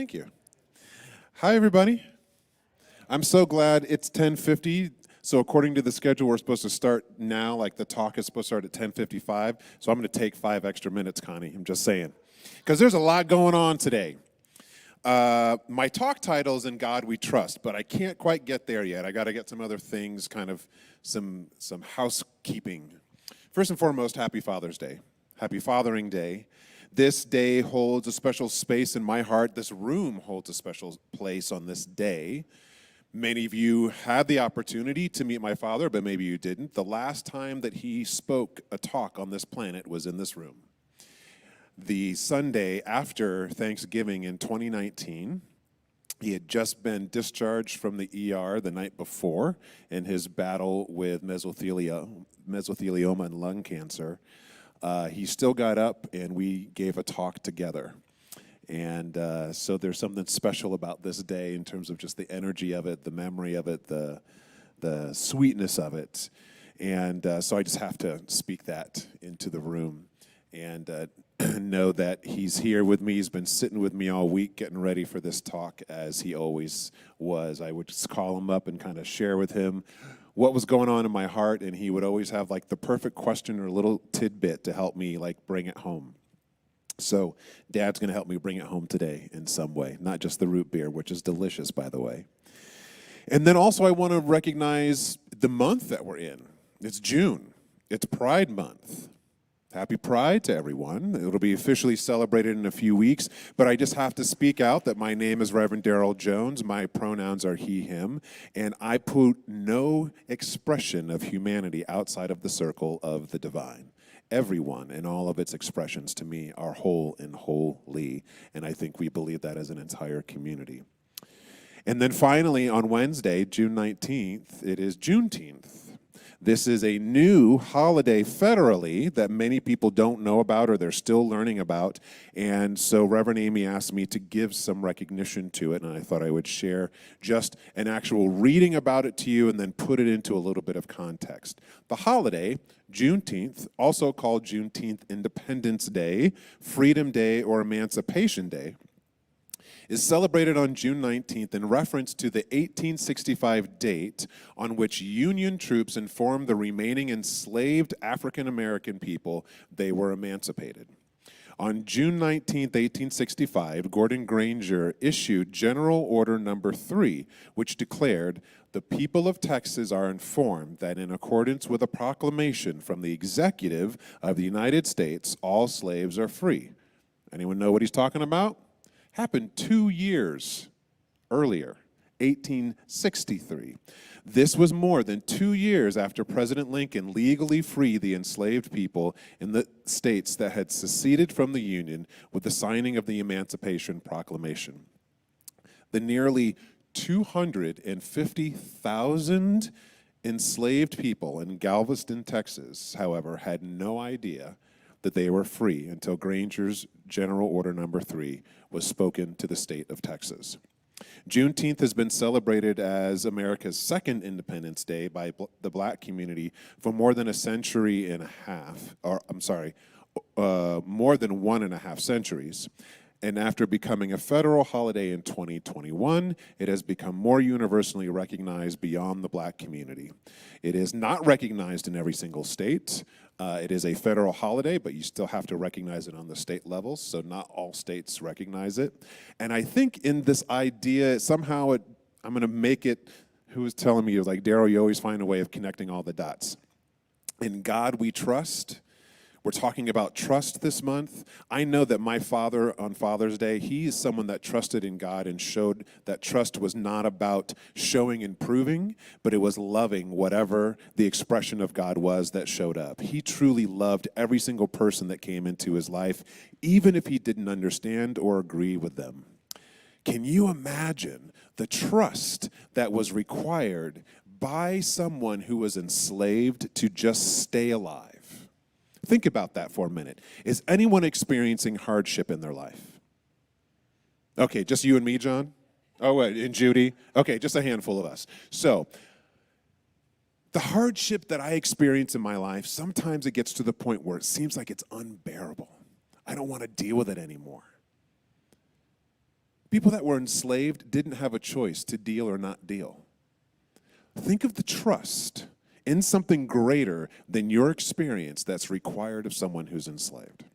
Thank you. Hi, everybody. I'm so glad it's 10:50. So according to the schedule, we're supposed to start now, like the talk is supposed to start at 10:55. So I'm going to take 5 extra minutes, Connie. I'm just saying. Because there's a lot going on today. My talk title is In God We Trust, but I can't quite get there yet. I got to get some other things, kind of some housekeeping. First and foremost, happy Father's Day. Happy Fathering Day. This day holds a special space in my heart. This room holds a special place on this day. Many of you had the opportunity to meet my father, but maybe you didn't. The last time that he spoke a talk on this planet was in this room. The Sunday after Thanksgiving in 2019, he had just been discharged from the ER the night before in his battle with mesothelioma and lung cancer. He still got up and we gave a talk together. And so there's something special about this day in terms of just the energy of it, the memory of it, the sweetness of it. And so I just have to speak that into the room and know that he's here with me. He's been sitting with me all week getting ready for this talk as he always was. I would just call him up and kind of share with him what was going on in my heart, and he would always have like the perfect question or little tidbit to help me like bring it home. So Dad's going to help me bring it home today in some way, not just the root beer, which is delicious, by the way. And then also I want to recognize the month that we're in. It's June. It's Pride Month. Happy Pride to everyone. It'll be officially celebrated in a few weeks, but I just have to speak out that my name is Reverend Darrell Jones. My pronouns are he, him, and I put no expression of humanity outside of the circle of the divine. Everyone and all of its expressions to me are whole and holy, and I think we believe that as an entire community. And then finally, on Wednesday, June 19th, it is Juneteenth. This is a new holiday federally that many people don't know about or they're still learning about. And so Reverend Amy asked me to give some recognition to it, and I thought I would share just an actual reading about it to you and then put it into a little bit of context. The holiday, Juneteenth, also called Juneteenth Independence Day, Freedom Day, or Emancipation Day, is celebrated on June 19th in reference to the 1865 date on which Union troops informed the remaining enslaved African American people they were emancipated. On June 19th, 1865, Gordon Granger issued General Order Number 3, which declared, "The people of Texas are informed that in accordance with a proclamation from the Executive of the United States, all slaves are free." Anyone know what he's talking about? Happened 2 years earlier, 1863. This was more than 2 years after President Lincoln legally freed the enslaved people in the states that had seceded from the Union with the signing of the Emancipation Proclamation. The nearly 250,000 enslaved people in Galveston, Texas, however, had no idea that they were free until Granger's General Order Number 3 was spoken to the state of Texas. Juneteenth has been celebrated as America's second Independence Day by the black community for more than a century and a half, more than 1.5 centuries. And after becoming a federal holiday in 2021, it has become more universally recognized beyond the black community. It is not recognized in every single state. It is a federal holiday, but you still have to recognize it on the state levels, so not all states recognize it. And I think in this idea, somehow I'm going to make it, who was telling me, like, Darrell, you always find a way of connecting all the dots. In God we trust. We're talking about trust this month. I know that my father on Father's Day, he is someone that trusted in God and showed that trust was not about showing and proving, but it was loving whatever the expression of God was that showed up. He truly loved every single person that came into his life, even if he didn't understand or agree with them. Can you imagine the trust that was required by someone who was enslaved to just stay alive? Think about that for a minute. Is anyone experiencing hardship in their life? Okay, just you and me, John? Oh, and Judy? Okay, just a handful of us. So, the hardship that I experience in my life, sometimes it gets to the point where it seems like it's unbearable. I don't want to deal with it anymore. People that were enslaved didn't have a choice to deal or not deal. Think of the trust in something greater than your experience that's required of someone who's enslaved.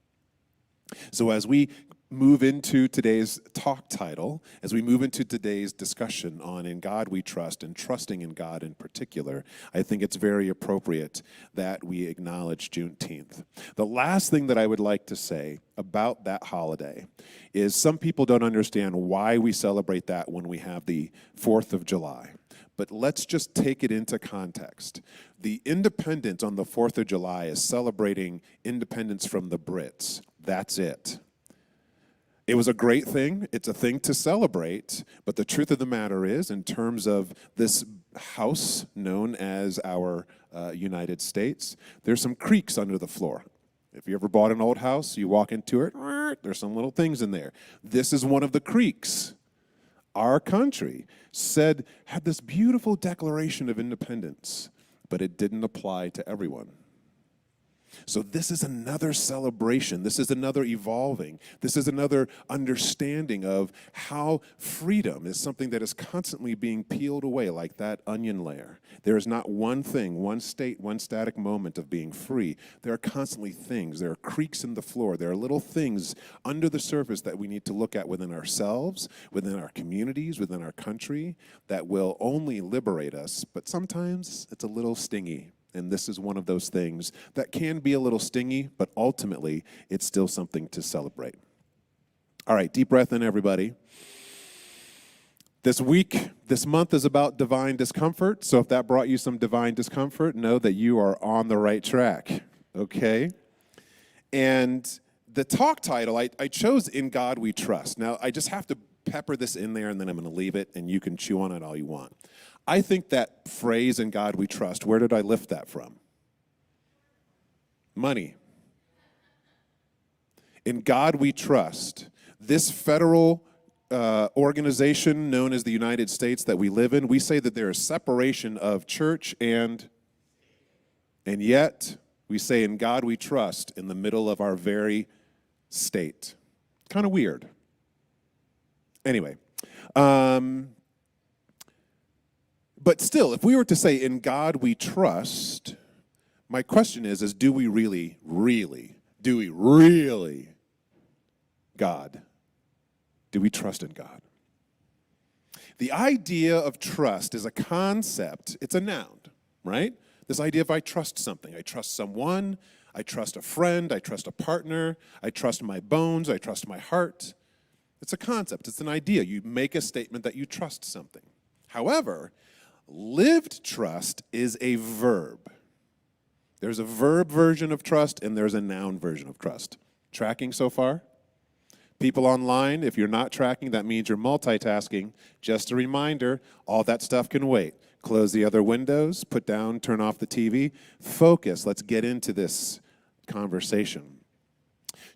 So as we move into today's talk title, as we move into today's discussion on In God We Trust and trusting in God in particular, I think it's very appropriate that we acknowledge Juneteenth. The last thing that I would like to say about that holiday is some people don't understand why we celebrate that when we have the 4th of July. But let's just take it into context. The independence on the 4th of July is celebrating independence from the Brits. That's it. It was a great thing. It's a thing to celebrate. But the truth of the matter is, in terms of this house known as our United States, there's some creaks under the floor. If you ever bought an old house, you walk into it, there's some little things in there. This is one of the creaks. Our country had this beautiful declaration of independence, but it didn't apply to everyone. So this is another celebration. This is another evolving. This is another understanding of how freedom is something that is constantly being peeled away like that onion layer. There is not one thing, one state, one static moment of being free. There are constantly things. There are creaks in the floor. There are little things under the surface that we need to look at within ourselves, within our communities, within our country, that will only liberate us, but sometimes it's a little stingy. And this is one of those things that can be a little stingy, but ultimately, it's still something to celebrate. All right, deep breath in, everybody. This month is about divine discomfort. So if that brought you some divine discomfort, know that you are on the right track, okay? And the talk title, I chose In God We Trust. Now, I just have to pepper this in there, and then I'm going to leave it, and you can chew on it all you want. I think that phrase, In God We Trust, where did I lift that from? Money. In God We Trust. This federal organization known as the United States that we live in, we say that there is separation of church and yet we say In God We Trust in the middle of our very state. Kind of weird. Anyway, but still, if we were to say, In God we trust, my question is do we really, God? Do we trust in God? The idea of trust is a concept. It's a noun, right? This idea of I trust something. I trust someone. I trust a friend. I trust a partner. I trust my bones. I trust my heart. It's a concept. It's an idea. You make a statement that you trust something. However, lived trust is a verb. There's a verb version of trust and there's a noun version of trust. Tracking so far? People online, if you're not tracking, that means you're multitasking. Just a reminder, all that stuff can wait. Close the other windows, put down, turn off the TV. Focus. Let's get into this conversation.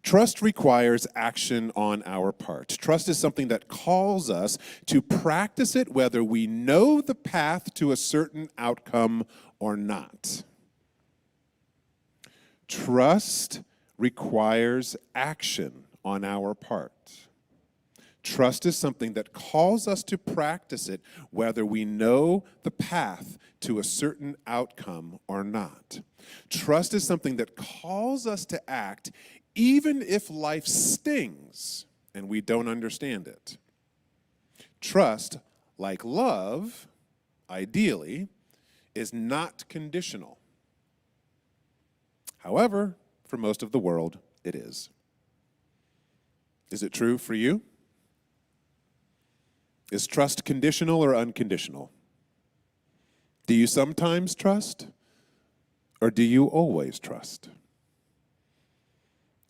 Trust requires action on our part. Trust is something that calls us to practice it whether we know the path to a certain outcome or not. Trust requires action on our part. Trust is something that calls us to practice it whether we know the path to a certain outcome or not. Trust is something that calls us to act even if life stings and we don't understand it. Trust, like love, ideally, is not conditional. However, for most of the world, it is. Is it true for you? Is trust conditional or unconditional? Do you sometimes trust, or do you always trust?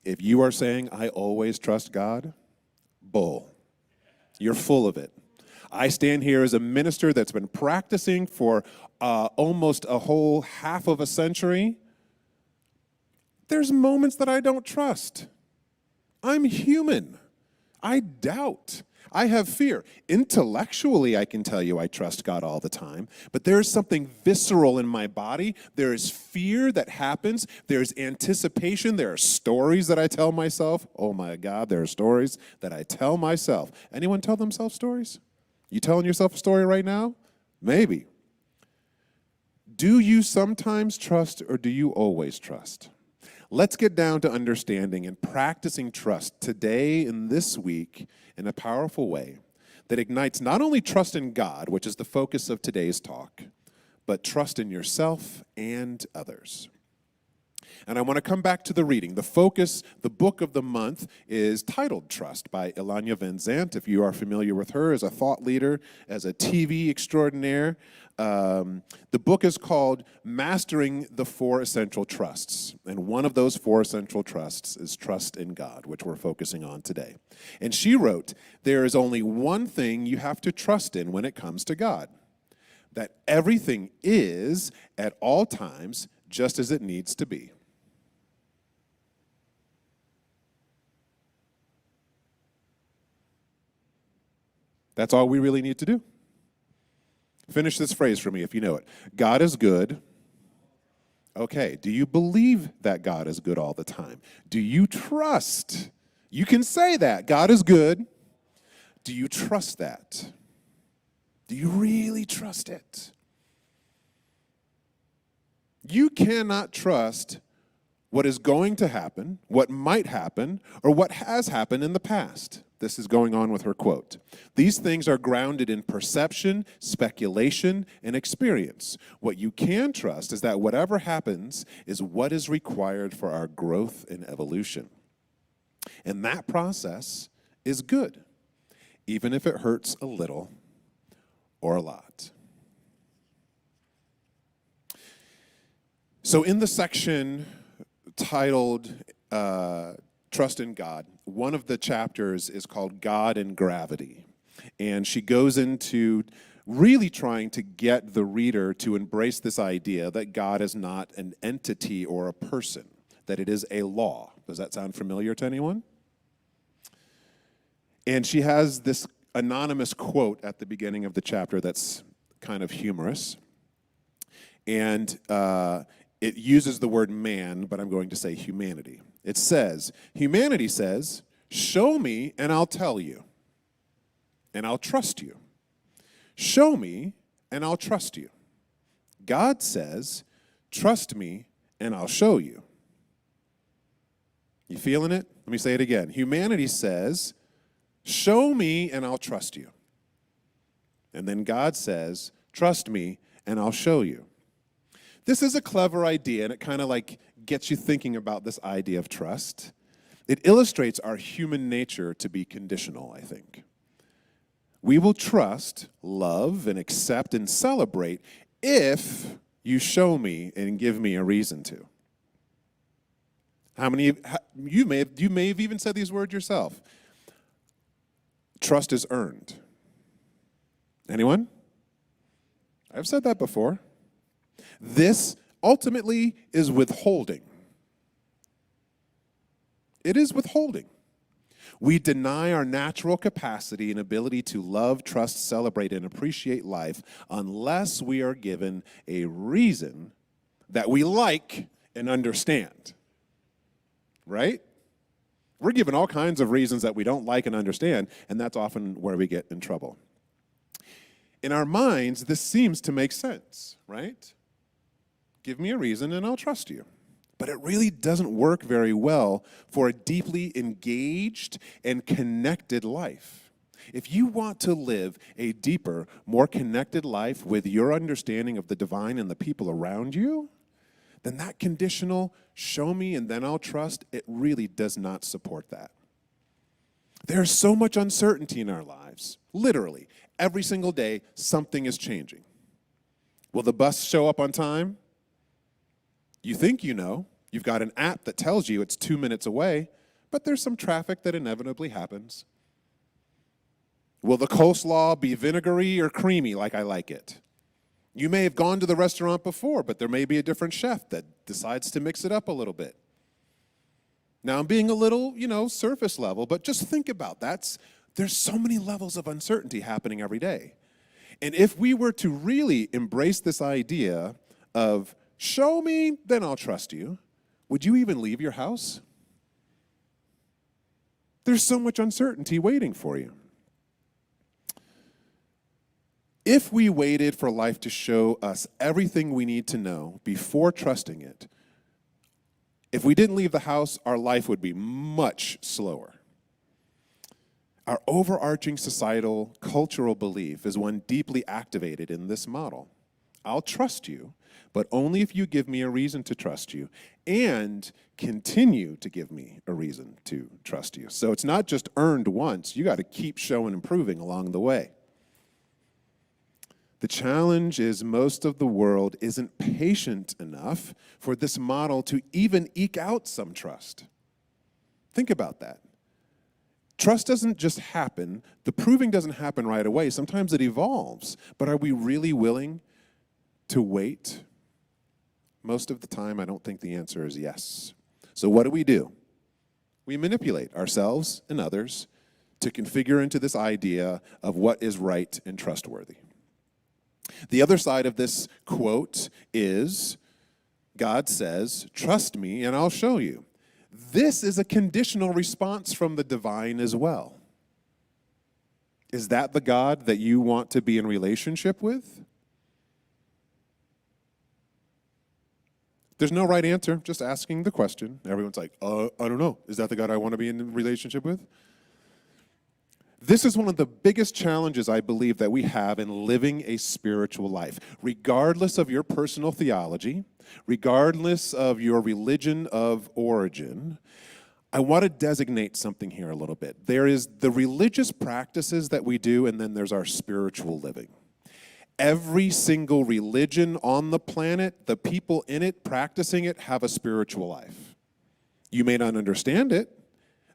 If you are saying, I always trust God, bull. You're full of it. I stand here as a minister that's been practicing for almost a whole half of a century. There's moments that I don't trust. I'm human. I doubt. I have fear. Intellectually, I can tell you I trust God all the time, but there is something visceral in my body. There is fear that happens. There's anticipation. There are stories that I tell myself. Oh my God, there are stories that I tell myself. Anyone tell themselves stories? You telling yourself a story right now? Maybe. Do you sometimes trust or do you always trust? Let's get down to understanding and practicing trust today and this week in a powerful way that ignites not only trust in God, which is the focus of today's talk, but trust in yourself and others. And I want to come back to the reading. The focus, the book of the month is titled Trust by Elanya Van Zandt. If you are familiar with her as a thought leader, as a TV extraordinaire, the book is called Mastering the Four Essential Trusts. And one of those four essential trusts is trust in God, which we're focusing on today. And she wrote, there is only one thing you have to trust in when it comes to God, that everything is at all times just as it needs to be. That's all we really need to do. Finish this phrase for me if you know it. God is good. Okay, do you believe that God is good all the time? Do you trust? You can say that. God is good. Do you trust that? Do you really trust it? You cannot trust what is going to happen, what might happen, or what has happened in the past. This is going on with her quote. These things are grounded in perception, speculation, and experience. What you can trust is that whatever happens is what is required for our growth and evolution. And that process is good, even if it hurts a little or a lot. So in the section titled Trust in God, one of the chapters is called God and Gravity. And she goes into really trying to get the reader to embrace this idea that God is not an entity or a person, that it is a law. Does that sound familiar to anyone? And she has this anonymous quote at the beginning of the chapter that's kind of humorous. And it uses the word man, but I'm going to say humanity. It says, humanity says, show me and I'll tell you, and I'll trust you. Show me and I'll trust you. God says, trust me and I'll show you. You feeling it? Let me say it again. Humanity says, show me and I'll trust you. And then God says, trust me and I'll show you. This is a clever idea, and it kind of like gets you thinking about this idea of trust. It illustrates our human nature to be conditional, I think. We will trust, love, and accept and celebrate if you show me and give me a reason to. You may have even said these words yourself. Trust is earned. Anyone? I've said that before. This ultimately is withholding. It is withholding. We deny our natural capacity and ability to love, trust, celebrate, and appreciate life unless we are given a reason that we like and understand. Right? We're given all kinds of reasons that we don't like and understand, and that's often where we get in trouble. In our minds, this seems to make sense, right? Give me a reason and I'll trust you. But it really doesn't work very well for a deeply engaged and connected life. If you want to live a deeper, more connected life with your understanding of the divine and the people around you, then that conditional, show me and then I'll trust, it really does not support that. There's so much uncertainty in our lives. Literally, every single day, something is changing. Will the bus show up on time? You think you know. You've got an app that tells you it's 2 minutes away, but there's some traffic that inevitably happens. Will the coleslaw be vinegary or creamy like I like it? You may have gone to the restaurant before, but there may be a different chef that decides to mix it up a little bit. Now, I'm being a little, surface level, but just think about There's so many levels of uncertainty happening every day. And if we were to really embrace this idea of show me, then I'll trust you, would you even leave your house? There's so much uncertainty waiting for you. If we waited for life to show us everything we need to know before trusting it, if we didn't leave the house, our life would be much slower. Our overarching societal, cultural belief is one deeply activated in this model. I'll trust you, but only if you give me a reason to trust you and continue to give me a reason to trust you. So it's not just earned once, you got to keep showing and proving along the way. The challenge is most of the world isn't patient enough for this model to even eke out some trust. Think about that. Trust doesn't just happen. The proving doesn't happen right away. Sometimes it evolves. But are we really willing to wait? Most of the time, I don't think the answer is yes. So what do? We manipulate ourselves and others to configure into this idea of what is right and trustworthy. The other side of this quote is, God says, trust me and I'll show you. This is a conditional response from the divine as well. Is that the God that you want to be in relationship with? There's no right answer, just asking the question. Everyone's like, I don't know. Is that the God I want to be in a relationship with? This is one of the biggest challenges I believe that we have in living a spiritual life. Regardless of your personal theology, regardless of your religion of origin, I want to designate something here a little bit. There is the religious practices that we do, and then there's our spiritual living. Every single religion on the planet, the people in it practicing it have a spiritual life. You may not understand it,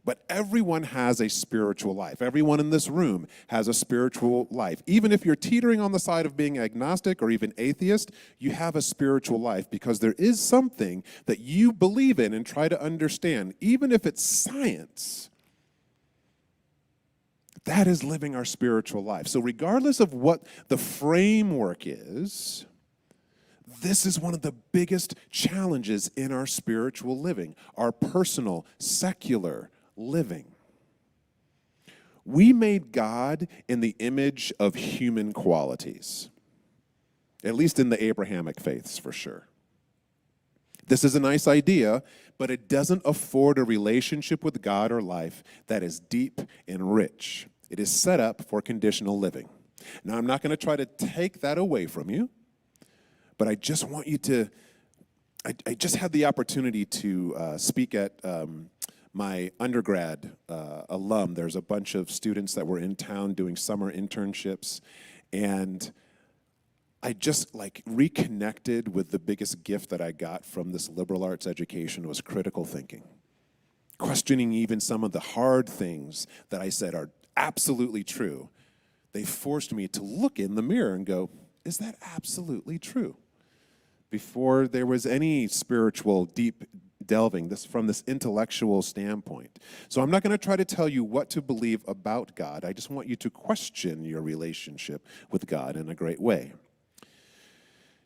but everyone has a spiritual life. Everyone in this room has a spiritual life. Even if you're teetering on the side of being agnostic or even atheist, you have a spiritual life because there is something that you believe in and try to understand, even if it's science. That is living our spiritual life. So regardless of what the framework is, this is one of the biggest challenges in our spiritual living, our personal, secular living. We made God in the image of human qualities, at least in the Abrahamic faiths for sure. This is a nice idea, but it doesn't afford a relationship with God or life that is deep and rich. It is set up for conditional living. Now, I'm not going to try to take that away from you, but I just want you to, I just had the opportunity to speak at my undergrad alum. There's a bunch of students that were in town doing summer internships, and I just reconnected with the biggest gift that I got from this liberal arts education was critical thinking. Questioning even some of the hard things that I said are absolutely true. They forced me to look in the mirror and go, is that absolutely true? Before there was any spiritual deep delving from this intellectual standpoint. So I'm not going to try to tell you what to believe about God. I just want you to question your relationship with God in a great way.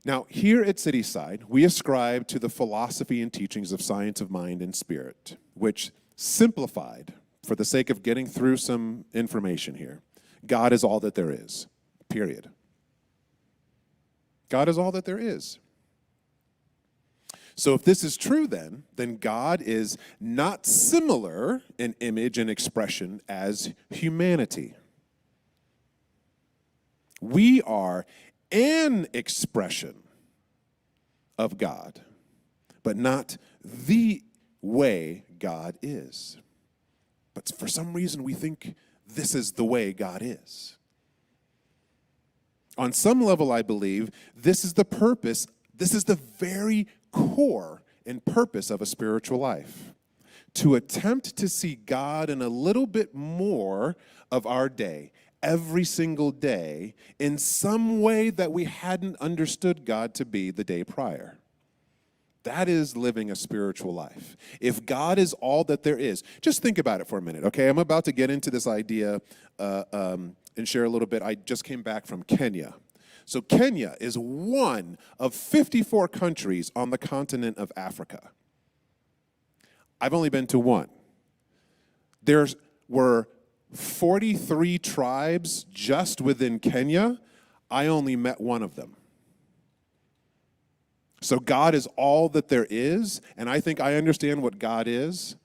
Now, here at Cityside, we ascribe to the philosophy and teachings of science of mind and spirit, which simplified, for the sake of getting through some information here, God is all that there is, period. God is all that there is. So if this is true then God is not similar in image and expression as humanity. We are an expression of God, but not the way God is. But for some reason we think this is the way God is. On some level, I believe this is the purpose, this is the very core and purpose of a spiritual life. To attempt to see God in a little bit more of our day, every single day, in some way that we hadn't understood God to be the day prior. That is living a spiritual life. If God is all that there is, just think about it for a minute, okay? I'm about to get into this idea and share a little bit. I just came back from Kenya. So Kenya is one of 54 countries on the continent of Africa. I've only been to one. There were 43 tribes just within Kenya. I only met one of them. So God is all that there is, and I think I understand what God is.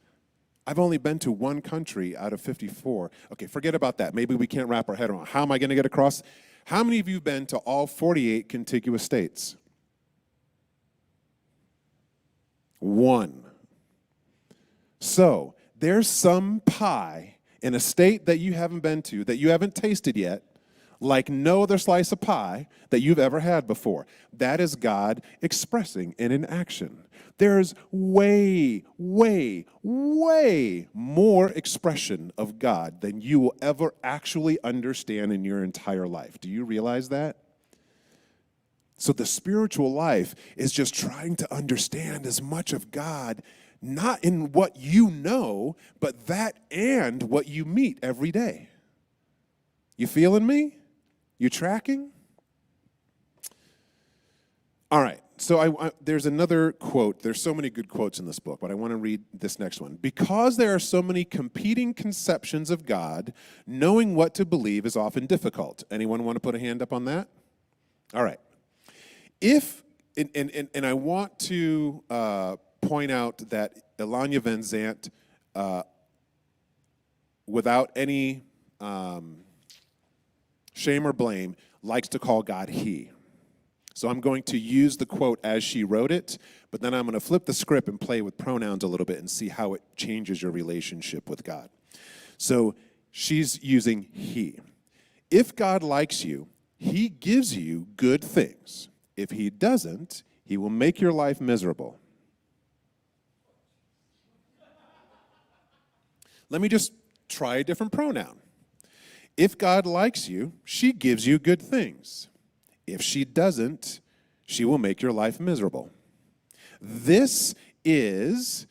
I've only been to one country out of 54. Okay, forget about that. Maybe we can't wrap our head around. How am I going to get across? How many of you have been to all 48 contiguous states? One. So there's some pie in a state that you haven't been to, that you haven't tasted yet, like no other slice of pie that you've ever had before. That is God expressing in action. There's way, way, way more expression of God than you will ever actually understand in your entire life. Do you realize that? So the spiritual life is just trying to understand as much of God, not in what you know, but that and what you meet every day. You feeling me? You tracking? All right, so there's another quote. There's so many good quotes in this book, but I want to read this next one. Because there are so many competing conceptions of God, knowing what to believe is often difficult. Anyone want to put a hand up on that? All right. And I want to point out that Elanya Van Zant, without any shame or blame, likes to call God he. So I'm going to use the quote as she wrote it, but then I'm going to flip the script and play with pronouns a little bit and see how it changes your relationship with God. So she's using he. If God likes you, he gives you good things. If he doesn't, he will make your life miserable. Let me just try a different pronoun. If God likes you, she gives you good things. If she doesn't, she will make your life miserable. This is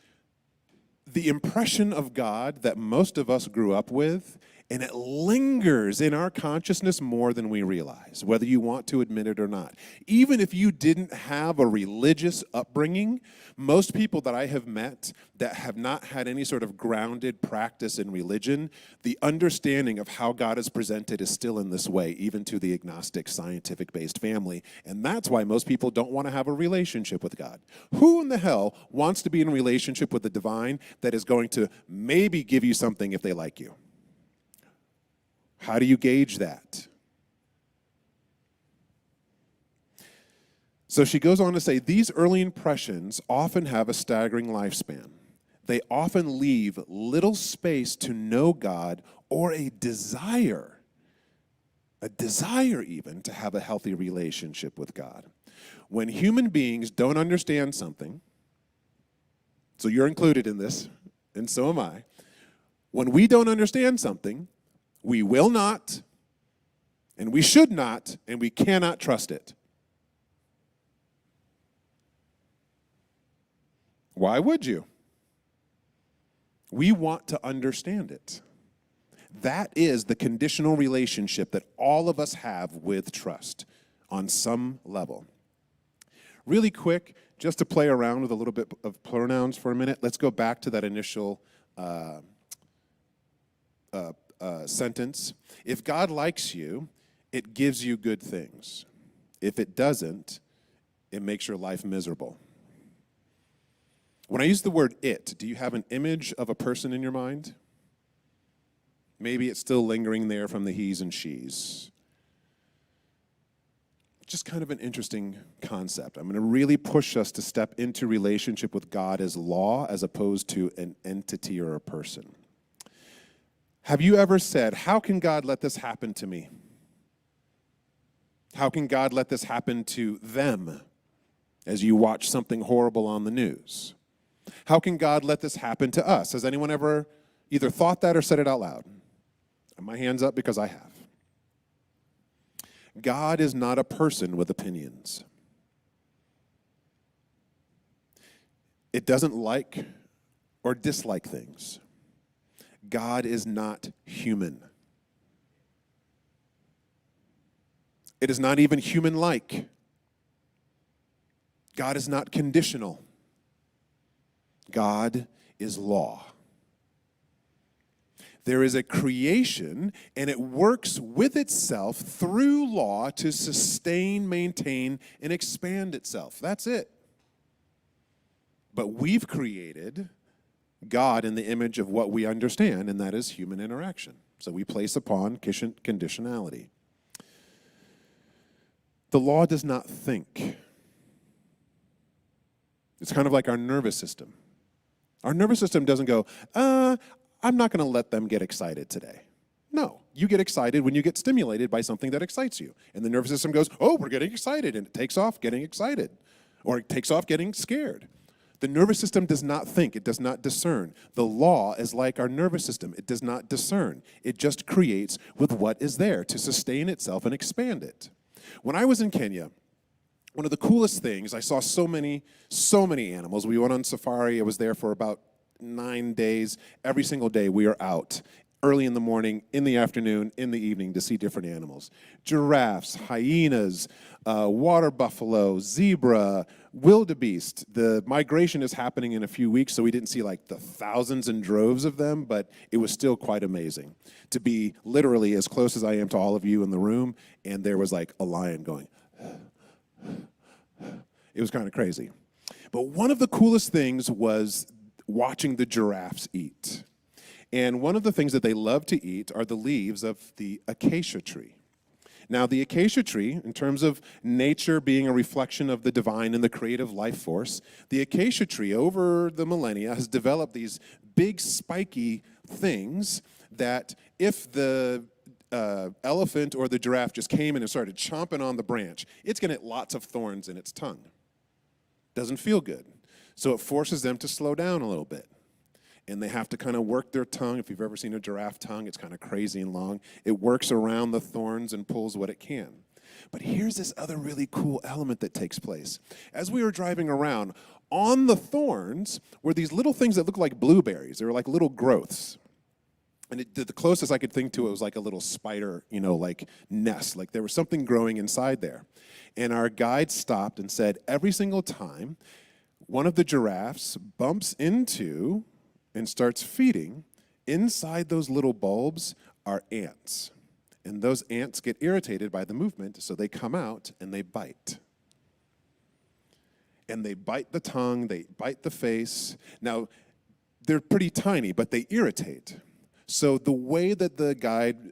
the impression of God that most of us grew up with, and it lingers in our consciousness more than we realize, whether you want to admit it or not. Even if you didn't have a religious upbringing, most people that I have met that have not had any sort of grounded practice in religion, the understanding of how God is presented is still in this way, even to the agnostic, scientific-based family. And that's why most people don't want to have a relationship with God. Who in the hell wants to be in a relationship with the divine that is going to maybe give you something if they like you? How do you gauge that? So she goes on to say, these early impressions often have a staggering lifespan. They often leave little space to know God or a desire even to have a healthy relationship with God. When human beings don't understand something, so you're included in this, and so am I. When we don't understand something, we will not, and we should not, and we cannot trust it. Why would you? We want to understand it. That is the conditional relationship that all of us have with trust on some level. Really quick, just to play around with a little bit of pronouns for a minute, let's go back to that initial sentence. If God likes you, it gives you good things. If it doesn't, it makes your life miserable. When I use the word it, do you have an image of a person in your mind? Maybe it's still lingering there from the he's and she's. Just kind of an interesting concept. I'm going to really push us to step into relationship with God as law as opposed to an entity or a person. Have you ever said, how can God let this happen to me? How can God let this happen to them as you watch something horrible on the news? How can God let this happen to us? Has anyone ever either thought that or said it out loud? And my hand's up because I have. God is not a person with opinions. It doesn't like or dislike things. God is not human. It is not even human-like. God is not conditional. God is law. There is a creation, and it works with itself through law to sustain, maintain, and expand itself. That's it. But we've created God in the image of what we understand, and that is human interaction. So we place upon conditionality. The law does not think. It's kind of like our nervous system. Our nervous system doesn't go, I'm not going to let them get excited today. No, you get excited when you get stimulated by something that excites you. And the nervous system goes, oh, we're getting excited, and it takes off getting excited. Or it takes off getting scared. The nervous system does not think. It does not discern. The law is like our nervous system. It does not discern. It just creates with what is there to sustain itself and expand it. When I was in Kenya, one of the coolest things, I saw so many animals. We went on safari. I was there for about 9 days. Every single day we are out, early in the morning, in the afternoon, in the evening to see different animals. Giraffes, hyenas, water buffalo, zebra, wildebeest. The migration is happening in a few weeks, so we didn't see like the thousands and droves of them, but it was still quite amazing to be literally as close as I am to all of you in the room, and there was like a lion going. It was kind of crazy. But one of the coolest things was watching the giraffes eat. And one of the things that they love to eat are the leaves of the acacia tree. Now, the acacia tree, in terms of nature being a reflection of the divine and the creative life force, the acacia tree over the millennia has developed these big spiky things that if the elephant or the giraffe just came in and started chomping on the branch, it's going to get lots of thorns in its tongue. Doesn't feel good. So it forces them to slow down a little bit. And they have to kind of work their tongue. If you've ever seen a giraffe tongue, it's kind of crazy and long. It works around the thorns and pulls what it can. But here's this other really cool element that takes place. As we were driving around, on the thorns were these little things that look like blueberries. They were like little growths. And the closest I could think to it was like a little spider, like nest. Like there was something growing inside there. And our guide stopped and said, every single time one of the giraffes bumps into and starts feeding, inside those little bulbs are ants. And those ants get irritated by the movement, so they come out and they bite. And they bite the tongue, they bite the face. Now, they're pretty tiny, but they irritate. So the way that the guide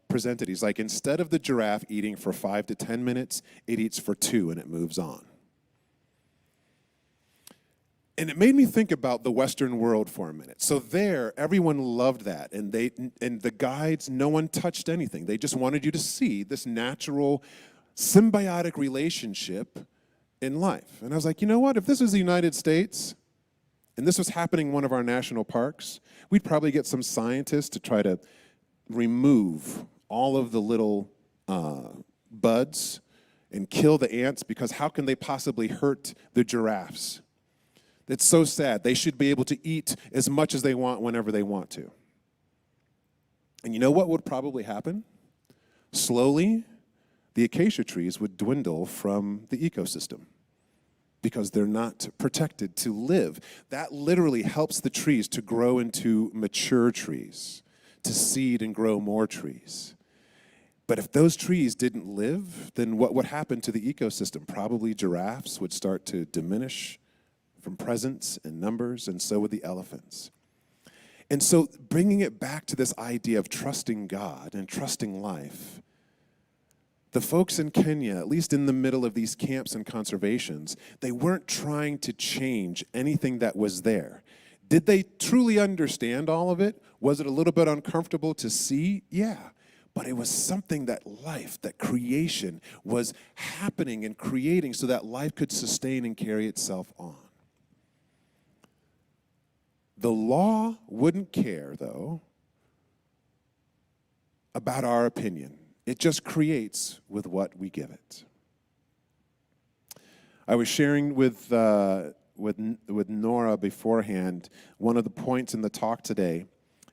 presented, he's like, instead of the giraffe eating for 5 to 10 minutes, it eats for 2 and it moves on. And it made me think about the Western world for a minute. So there, everyone loved that. And the guides, no one touched anything. They just wanted you to see this natural, symbiotic relationship in life. And I was like, you know what? If this was the United States, and this was happening in one of our national parks, we'd probably get some scientists to try to remove all of the little buds and kill the ants, because how can they possibly hurt the giraffes? It's so sad. They should be able to eat as much as they want whenever they want to. And you know what would probably happen? Slowly, the acacia trees would dwindle from the ecosystem because they're not protected to live. That literally helps the trees to grow into mature trees, to seed and grow more trees. But if those trees didn't live, then what would happen to the ecosystem? Probably giraffes would start to diminish from presence and numbers, and so would the elephants. And so bringing it back to this idea of trusting God and trusting life, the folks in Kenya, at least in the middle of these camps and conservations, they weren't trying to change anything that was there. Did they truly understand all of it? Was it a little bit uncomfortable to see? Yeah. But it was something that life, that creation was happening and creating so that life could sustain and carry itself on. The law wouldn't care, though, about our opinion. It just creates with what we give it. I was sharing with with Nora beforehand, one of the points in the talk today,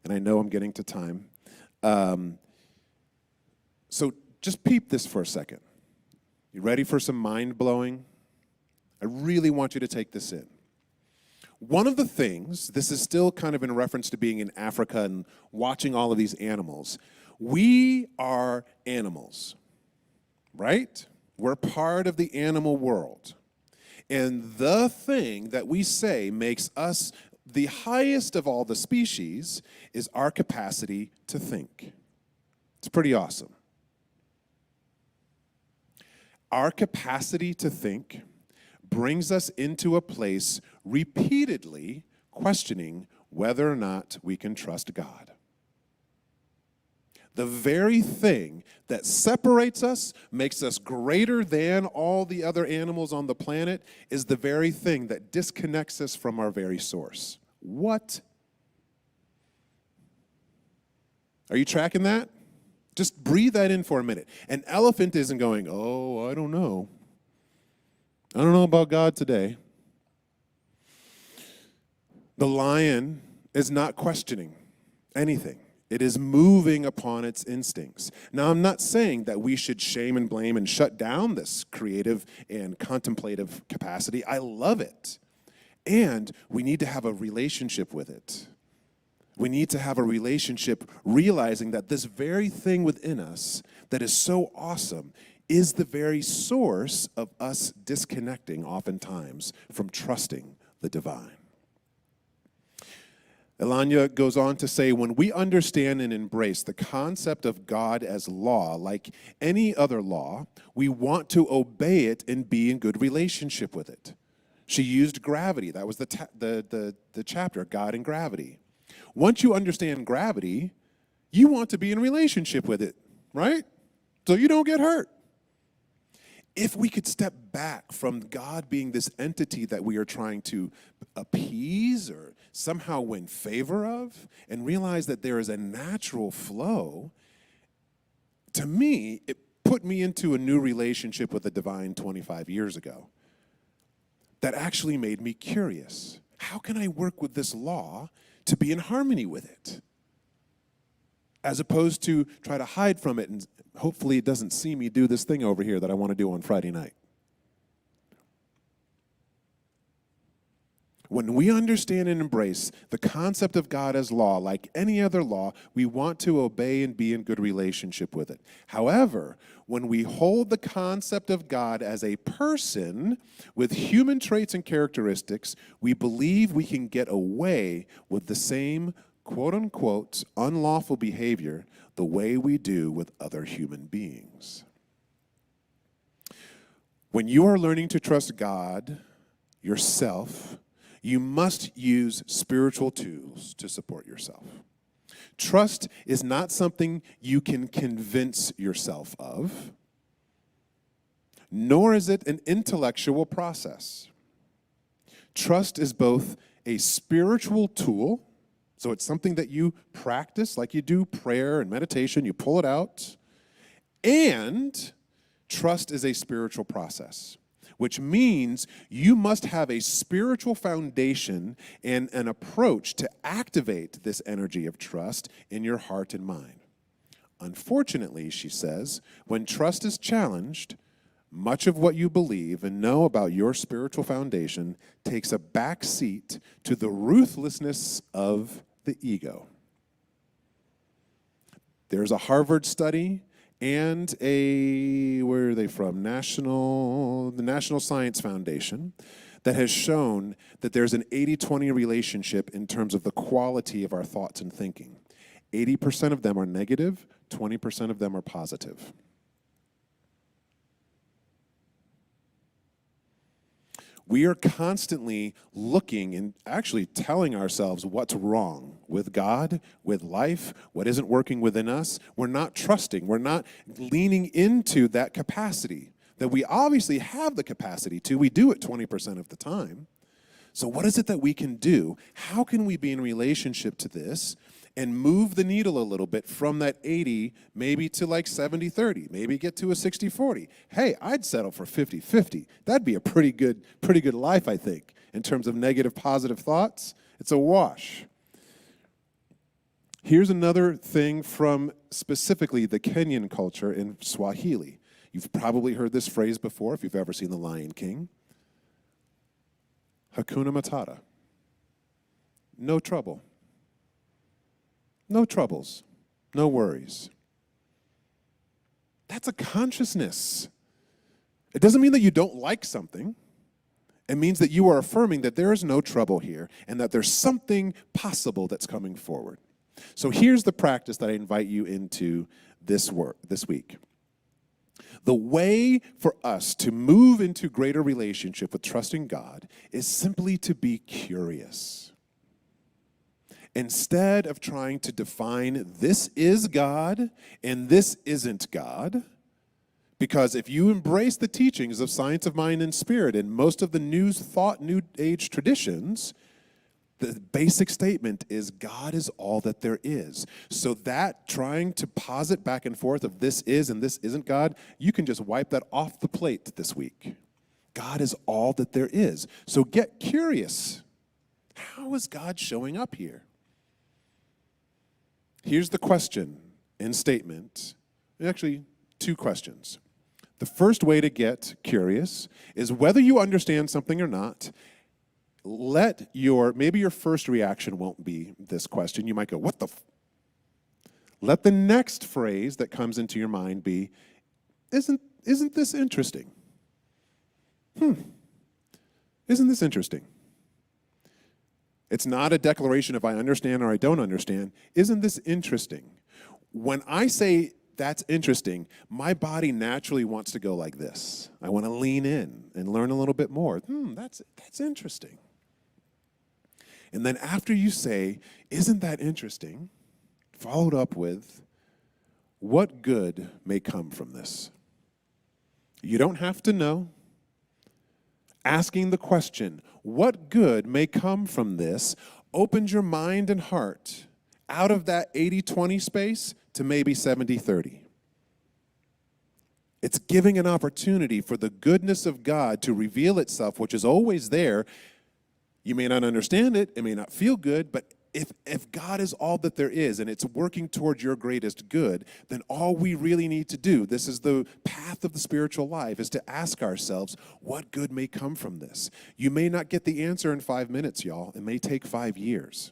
and I know I'm getting to time. So just peep this for a second. You ready for some mind-blowing? I really want you to take this in. One of the things, this is still kind of in reference to being in Africa and watching all of these animals. We are animals, right? We're part of the animal world. And the thing that we say makes us the highest of all the species is our capacity to think. It's pretty awesome. Our capacity to think brings us into a place repeatedly questioning whether or not we can trust God. The very thing that separates us, makes us greater than all the other animals on the planet, is the very thing that disconnects us from our very source. What? Are you tracking that? Just breathe that in for a minute. An elephant isn't going, oh, I don't know. I don't know about God today. The lion is not questioning anything. It is moving upon its instincts. Now, I'm not saying that we should shame and blame and shut down this creative and contemplative capacity. I love it. And we need to have a relationship with it. We need to have a relationship realizing that this very thing within us that is so awesome is the very source of us disconnecting oftentimes from trusting the divine. Elanya goes on to say, when we understand and embrace the concept of God as law, like any other law, we want to obey it and be in good relationship with it. She used gravity. That was the chapter, God and gravity. Once you understand gravity, you want to be in relationship with it, right? So you don't get hurt. If we could step back from God being this entity that we are trying to appease or somehow win favor of, and realize that there is a natural flow, to me, it put me into a new relationship with the divine 25 years ago that actually made me curious. How can I work with this law to be in harmony with it? As opposed to try to hide from it and hopefully it doesn't see me do this thing over here that I want to do on Friday night. When we understand and embrace the concept of God as law, like any other law, we want to obey and be in good relationship with it. However, when we hold the concept of God as a person with human traits and characteristics, we believe we can get away with the same quote-unquote unlawful behavior the way we do with other human beings. When you are learning to trust God, yourself, you must use spiritual tools to support yourself. Trust is not something you can convince yourself of, nor is it an intellectual process. Trust is both a spiritual tool, so it's something that you practice like you do prayer and meditation, you pull it out, and trust is a spiritual process, which means you must have a spiritual foundation and an approach to activate this energy of trust in your heart and mind. Unfortunately, she says, when trust is challenged, much of what you believe and know about your spiritual foundation takes a back seat to the ruthlessness of the ego. There's a Harvard study and where are they from? The National Science Foundation that has shown that there's an 80-20 relationship in terms of the quality of our thoughts and thinking. 80% of them are negative, 20% of them are positive. We are constantly looking and actually telling ourselves what's wrong with God, with life, what isn't working within us. We're not trusting. We're not leaning into that capacity that we obviously have the capacity to. We do it 20% of the time. So what is it that we can do? How can we be in relationship to this and move the needle a little bit from that 80 maybe to like 70-30, maybe get to a 60-40. Hey, I'd settle for 50-50. That'd be a pretty good life, I think. In terms of negative, positive thoughts, it's a wash. Here's another thing from specifically the Kenyan culture in Swahili. You've probably heard this phrase before if you've ever seen The Lion King. Hakuna Matata. No trouble. No troubles. No worries. That's a consciousness. It doesn't mean that you don't like something. It means that you are affirming that there is no trouble here and that there's something possible that's coming forward. So here's the practice that I invite you into this week. The way for us to move into greater relationship with trusting God is simply to be curious. Instead of trying to define this is God and this isn't God, because if you embrace the teachings of science of mind and spirit and most of the New Age traditions, the basic statement is God is all that there is. So that trying to posit back and forth of this is and this isn't God, you can just wipe that off the plate this week. God is all that there is. So get curious. How is God showing up here? Here's the question and statement. Actually, two questions. The first way to get curious is whether you understand something or not, maybe your first reaction won't be this question. You might go, what the Let the next phrase that comes into your mind be, isn't this interesting? Isn't this interesting? It's not a declaration of I understand or I don't understand. Isn't this interesting? When I say that's interesting, my body naturally wants to go like this. I want to lean in and learn a little bit more. That's interesting. And then after you say, isn't that interesting? Followed up with, what good may come from this? You don't have to know. Asking the question, what good may come from this, opens your mind and heart out of that 80-20 space to maybe 70-30. It's giving an opportunity for the goodness of God to reveal itself, which is always there. You may not understand it, it may not feel good, but if God is all that there is and it's working towards your greatest good, then all we really need to do, this is the path of the spiritual life, is to ask ourselves, what good may come from this? You may not get the answer in 5 minutes, y'all. It may take 5 years.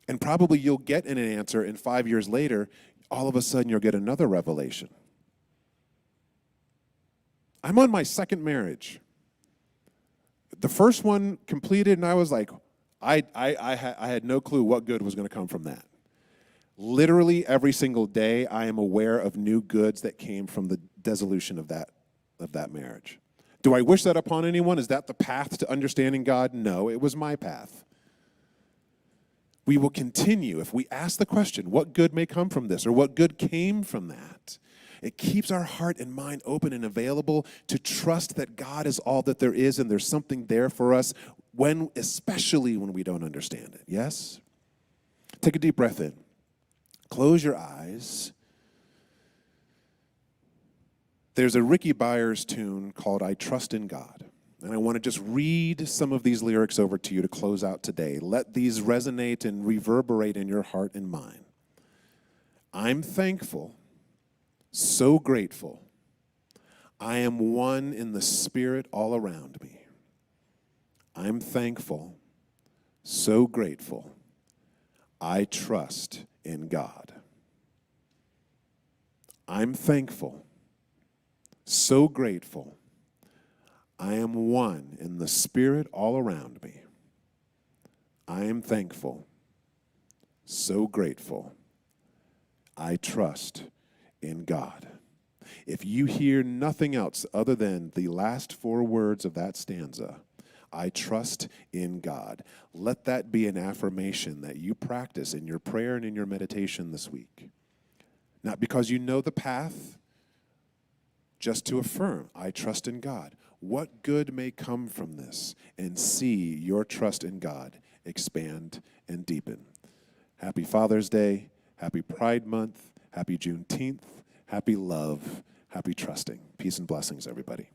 And probably you'll get an answer, and 5 years later, all of a sudden you'll get another revelation. I'm on my second marriage. The first one completed, and I was like, I had no clue what good was going to come from that. Literally every single day, I am aware of new goods that came from the dissolution of that marriage. Do I wish that upon anyone? Is that the path to understanding God? No, it was my path. We will continue if we ask the question, what good may come from this, or what good came from that? It keeps our heart and mind open and available to trust that God is all that there is and there's something there for us, especially when we don't understand it. Yes? Take a deep breath in. Close your eyes. There's a Ricky Byers tune called I Trust in God. And I want to just read some of these lyrics over to you to close out today. Let these resonate and reverberate in your heart and mind. I'm thankful, so grateful. I am one in the Spirit all around me. I'm thankful, so grateful. I trust in God. I'm thankful, so grateful. I am one in the Spirit all around me. I am thankful, so grateful. I trust in God. If you hear nothing else other than the last 4 words of that stanza, I trust in God, let that be an affirmation that you practice in your prayer and in your meditation this week. Not because you know the path, just to affirm, I trust in God. What good may come from this? And see your trust in God expand and deepen. Happy Father's Day, happy Pride Month, happy Juneteenth, happy love, happy trusting. Peace and blessings, everybody.